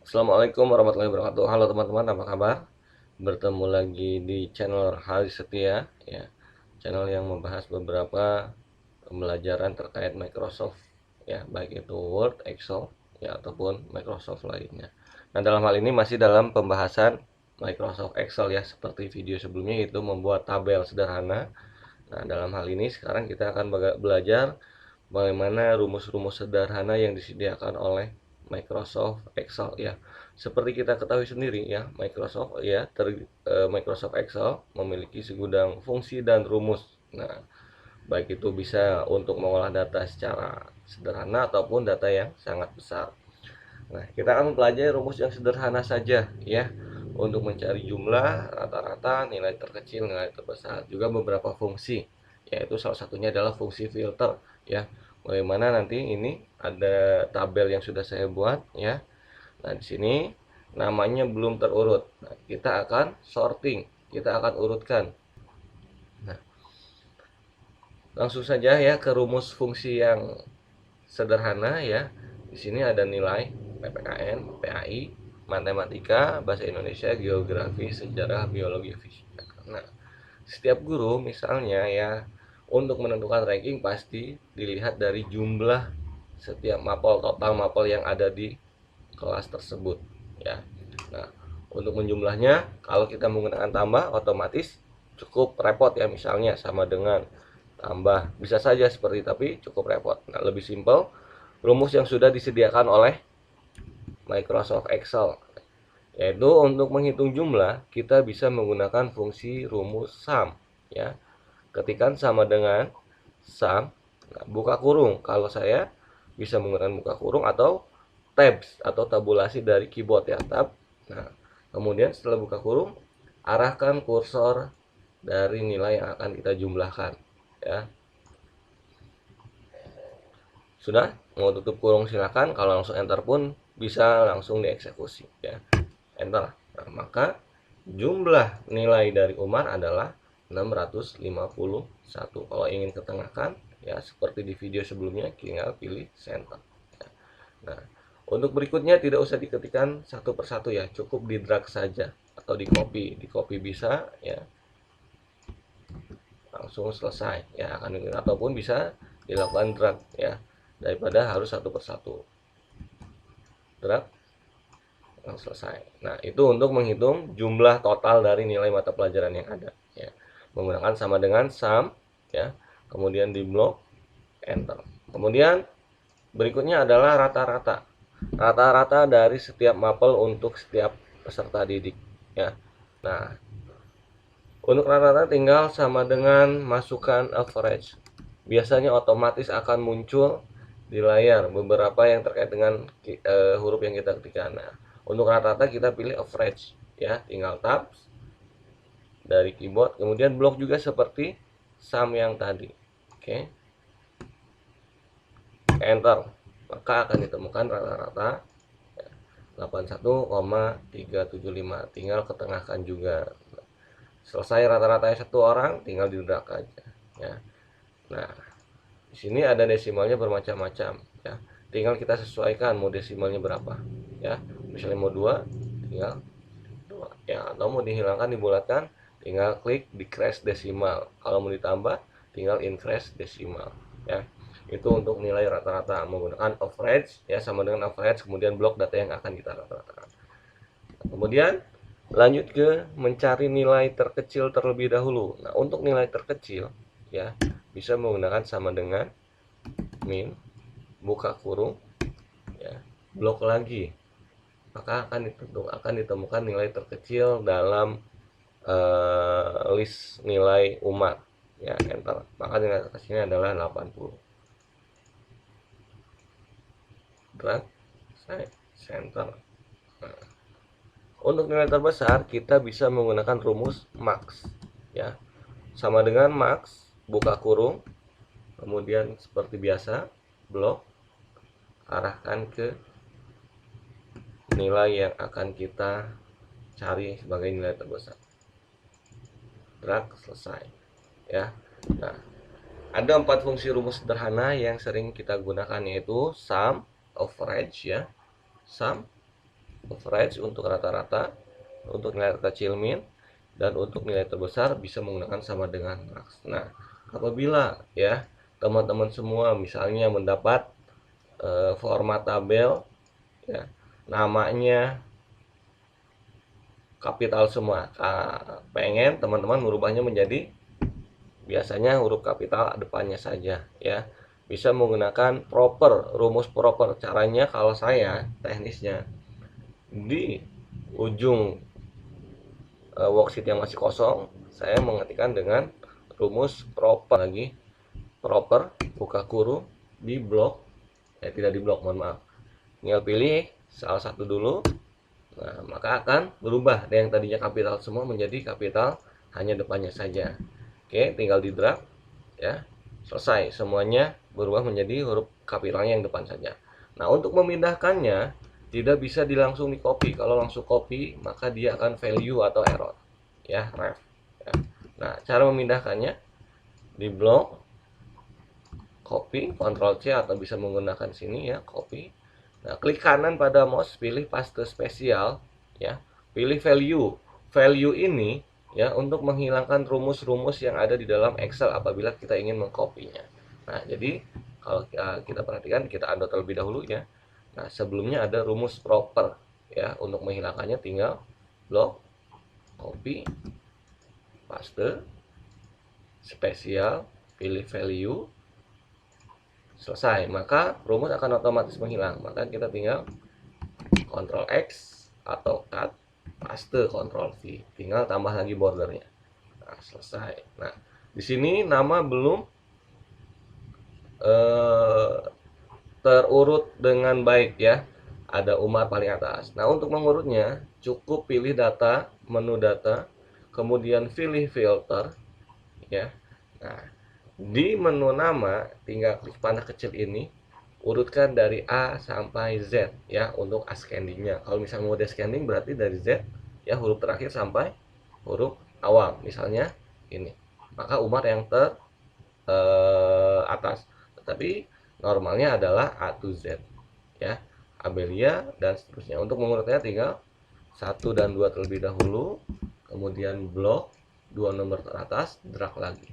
Assalamualaikum warahmatullahi wabarakatuh. Halo teman-teman, apa kabar? Bertemu lagi di channel Hari Setia, ya, channel yang membahas beberapa pembelajaran terkait Microsoft, ya, baik itu Word, Excel, ya, ataupun Microsoft lainnya. Nah, dalam hal ini masih dalam pembahasan Microsoft Excel, ya, seperti video sebelumnya, itu membuat tabel sederhana. Nah, dalam hal ini sekarang kita akan belajar bagaimana rumus-rumus sederhana yang disediakan oleh Microsoft Excel, ya. Seperti kita ketahui sendiri, ya, Microsoft Excel memiliki segudang fungsi dan rumus. Nah, baik itu bisa untuk mengolah data secara sederhana ataupun data yang sangat besar. Nah, kita akan mempelajari rumus yang sederhana saja, ya, untuk mencari jumlah, rata-rata, nilai terkecil, nilai terbesar, juga beberapa fungsi, yaitu salah satunya adalah fungsi filter, ya. Bagaimana nanti ini ada tabel yang sudah saya buat, ya. Nah, di sini namanya belum terurut. Nah, kita akan sorting, kita akan urutkan. Nah, langsung saja ya ke rumus fungsi yang sederhana, ya. Di sini ada nilai PPKN, PAI, matematika, bahasa Indonesia, geografi, sejarah, biologi, fisika. Nah, setiap guru misalnya, ya, untuk menentukan ranking pasti dilihat dari jumlah setiap mapel, total mapel yang ada di kelas tersebut, ya. Nah, untuk menjumlahnya kalau kita menggunakan tambah otomatis cukup repot, ya, misalnya sama dengan tambah, bisa saja seperti, tapi cukup repot. Nah, lebih simpel rumus yang sudah disediakan oleh Microsoft Excel, yaitu untuk menghitung jumlah kita bisa menggunakan fungsi rumus sum, ya. Ketikan sama dengan sum, nah, buka kurung, kalau saya bisa menggunakan buka kurung atau tabs atau tabulasi dari keyboard, ya, tab. Nah, kemudian setelah buka kurung arahkan kursor dari nilai yang akan kita jumlahkan, ya. Sudah, mau tutup kurung silakan, kalau langsung enter pun bisa langsung dieksekusi, ya. Enter. Nah, maka jumlah nilai dari Umar adalah 651. Kalau ingin ketengahkan, ya, seperti di video sebelumnya, tinggal pilih center, ya. Nah, untuk berikutnya tidak usah diketikkan satu persatu, ya, cukup di drag saja atau di copy bisa, ya, langsung selesai, ya, akan ataupun bisa dilakukan drag, ya, daripada harus satu persatu. Drag, selesai. Nah, itu untuk menghitung jumlah total dari nilai mata pelajaran yang ada, ya, menggunakan sama dengan sum, ya, kemudian di blok enter. Kemudian berikutnya adalah rata-rata dari setiap mapel untuk setiap peserta didik, ya. Nah, untuk rata-rata tinggal sama dengan masukkan average. Biasanya otomatis akan muncul di layar beberapa yang terkait dengan huruf yang kita ketikkan. Nah, untuk rata-rata kita pilih average, ya, tinggal tab dari keyboard, kemudian blok juga seperti sum yang tadi. Oke. Enter. Maka akan ditemukan rata-rata 81,375. Tinggal ketengahkan juga. Selesai rata-ratanya satu orang, tinggal di drag aja, ya. Nah, di sini ada desimalnya bermacam-macam, ya. Tinggal kita sesuaikan mau desimalnya berapa, ya. Misalnya mau 2, tinggal 2, ya, atau mau dihilangkan, dibulatkan, tinggal klik decrease desimal. Kalau mau ditambah, tinggal increase desimal, ya. Itu untuk nilai rata-rata menggunakan average, ya, sama dengan average, kemudian blok data yang akan kita rata-ratakan. Kemudian lanjut ke mencari nilai terkecil terlebih dahulu. Nah, untuk nilai terkecil, ya, bisa menggunakan sama dengan min, buka kurung, ya, blok lagi. Maka akan ditemukan nilai terkecil dalam list nilai umat, ya, enter. Maka nilai terkecilnya adalah 80. Drag, center. Nah, untuk nilai terbesar kita bisa menggunakan rumus max, ya. Sama dengan max, buka kurung, kemudian seperti biasa blok, arahkan ke nilai yang akan kita cari sebagai nilai terbesar. Drag, selesai, ya. Nah, ada 4 fungsi rumus sederhana yang sering kita gunakan, yaitu sum, average, ya, sum, average untuk rata-rata, untuk nilai terkecil min, dan untuk nilai terbesar bisa menggunakan sama dengan max. Nah, apabila ya teman-teman semua misalnya mendapat format tabel ya, namanya kapital semua, pengen teman-teman merubahnya menjadi biasanya huruf kapital depannya saja ya, bisa menggunakan rumus proper. Caranya kalau saya teknisnya di ujung worksheet yang masih kosong, saya mengetikkan dengan rumus proper lagi, proper buka kurung di blok, tidak di blok, mohon maaf, tinggal pilih salah satu dulu. Nah, maka akan berubah dari yang tadinya kapital semua menjadi kapital hanya depannya saja. Oke, tinggal di drag ya, selesai, semuanya berubah menjadi huruf kapitalnya yang depan saja. Nah, untuk memindahkannya tidak bisa langsung di copy. Kalau langsung copy maka dia akan value atau error ya, ref ya. Nah, cara memindahkannya di blok copy, Ctrl C, atau bisa menggunakan sini ya, copy. Nah, klik kanan pada mouse, pilih paste spesial ya, pilih value. Value ini ya untuk menghilangkan rumus-rumus yang ada di dalam Excel apabila kita ingin mengkopinya. Nah, jadi kalau kita perhatikan, kita undo terlebih dahulu ya. Nah, sebelumnya ada rumus proper ya, untuk menghilangkannya tinggal blok, copy, paste, spesial, pilih value, selesai, maka rumus akan otomatis menghilang. Maka kita tinggal Ctrl X atau cut, paste, Ctrl V, tinggal tambah lagi bordernya. Nah, selesai. Nah, di sini nama belum terurut dengan baik ya, ada Umar paling atas. Nah, untuk mengurutnya cukup pilih data, menu data, kemudian pilih filter ya. Nah, di menu nama tinggal klik panah kecil ini, urutkan dari A sampai Z ya untuk ascendingnya. Kalau misalnya mau descending berarti dari Z ya, huruf terakhir sampai huruf awal, misalnya ini, maka Umar yang atas. Tetapi normalnya adalah A to Z ya, Abelia dan seterusnya. Untuk mengurutnya tinggal 1 dan 2 terlebih dahulu, kemudian blok 2 nomor teratas, drag lagi,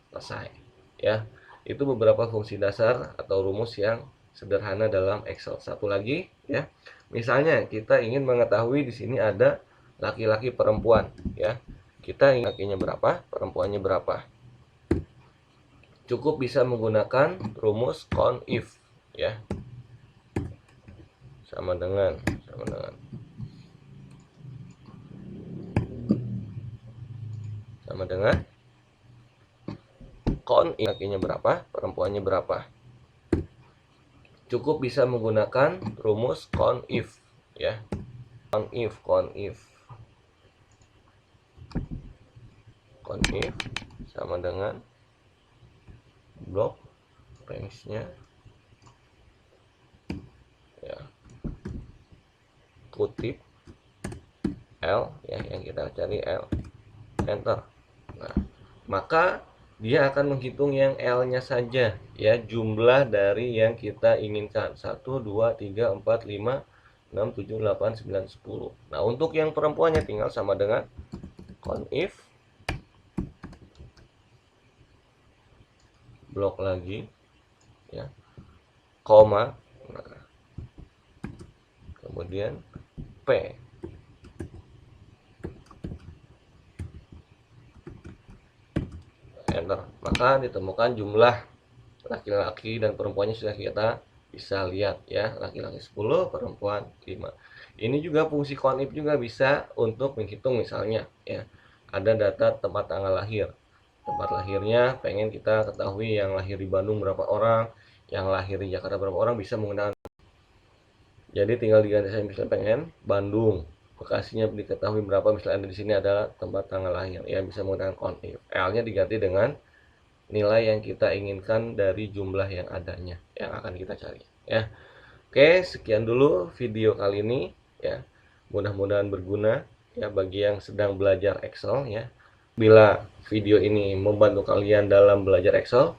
selesai ya. Itu beberapa fungsi dasar atau rumus yang sederhana dalam Excel. Satu lagi ya, misalnya kita ingin mengetahui di sini ada laki-laki perempuan ya, kita ingin lakinya berapa, perempuannya berapa, cukup bisa menggunakan rumus count if ya, sama dengan count if, lakinya berapa, perempuannya berapa, cukup bisa menggunakan rumus count if ya, count if sama dengan blok range-nya ya, kutip L ya, yang kita cari L, enter. Nah, maka dia akan menghitung yang L-nya saja ya, jumlah dari yang kita inginkan, 1, 2, 3, 4, 5, 6, 7, 8, 9, 10. Nah, untuk yang perempuannya tinggal sama dengan count if, blok lagi ya, koma, nah, kemudian P, enter. Maka ditemukan jumlah laki-laki dan perempuannya sudah kita bisa lihat ya, laki-laki 10, perempuan 5. Ini juga fungsi count if juga bisa untuk menghitung, misalnya ya, ada data tempat tanggal lahir, tempat lahirnya pengen kita ketahui, yang lahir di Bandung berapa orang, yang lahir di Jakarta berapa orang, bisa menggunakan. Jadi tinggal diganti, saya misalnya pengen Bandung, Bekasinya diketahui berapa, misalnya di sini adalah tempat tanggal lahir ya, bisa menggunakan count if. L-nya diganti dengan nilai yang kita inginkan dari jumlah yang adanya yang akan kita cari ya. Oke, sekian dulu video kali ini ya. Mudah-mudahan berguna ya bagi yang sedang belajar Excel ya. Bila video ini membantu kalian dalam belajar Excel,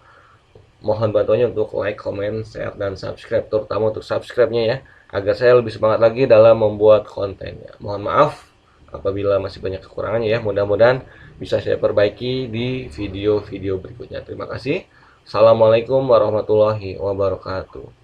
mohon bantuannya untuk like, comment, share, dan subscribe, terutama untuk subscribe-nya ya, agar saya lebih semangat lagi dalam membuat kontennya. Mohon maaf apabila masih banyak kekurangannya ya. Mudah-mudahan bisa saya perbaiki di video-video berikutnya. Terima kasih. Assalamualaikum warahmatullahi wabarakatuh.